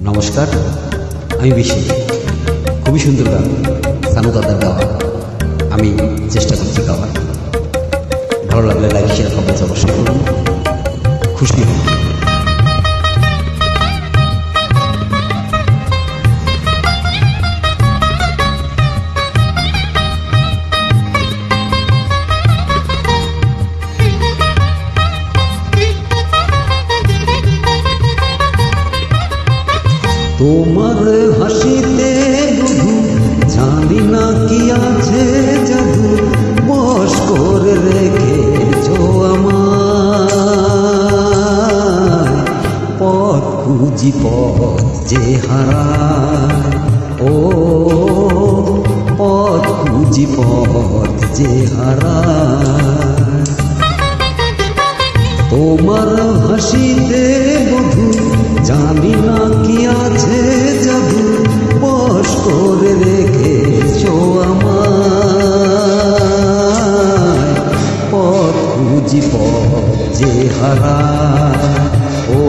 নমস্কার, আমি বিশি। খুবই সুন্দর গান, সানু দাদার গাওয়া। আমি চেষ্টা করছি গাওয়ার। ভালো লাগলে লাইক শেয়ার কমেন্টস অবশ্যই করুন, খুশি হন। তোমার হাসিতে বধু জানি না কি আছে জাদু, বশ করে রেখেছ আমার। পথ খুঁজি পথ যে হারায়, ও পথ খুঁজি পথ যে হারায়। তোমার হাসিতে বধু জানি না কি আছে জাদু, বশ করে রেখেছ আমায়। পথ খুঁজি পথ যে হারায়, ও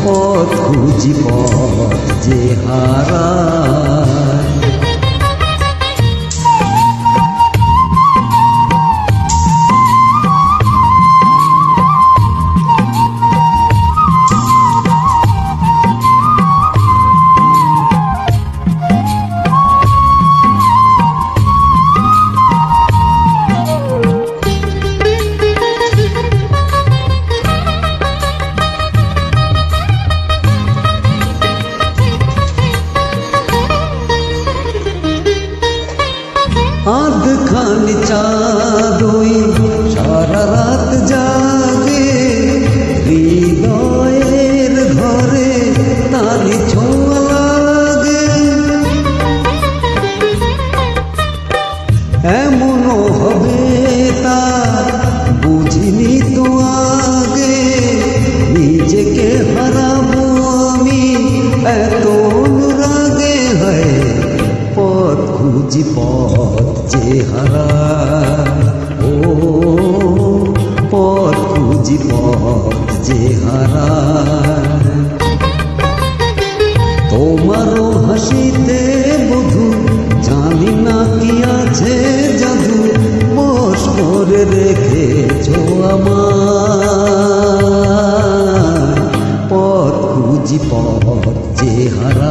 পথ খুঁজি পথ যে হারায়। আধখানি চাঁদই সারা রাত জাগে, হৃদয়ের ঘরে তালি ছোঁয়া লাগে। এমনও হবে তা বুঝিনি তো আগে, নিজেকে হারাবো আমি এত অনুরাগে। হয় পথ খুঁজি পথ যে হারায়, ও পথ খুঁজি পথ যে হারায়। তোমারও হাসিতে বধু জানি না কি আছে জাদু, বশ করে রেখেছ আমার। পথ খুঁজি পথ যে হারায়।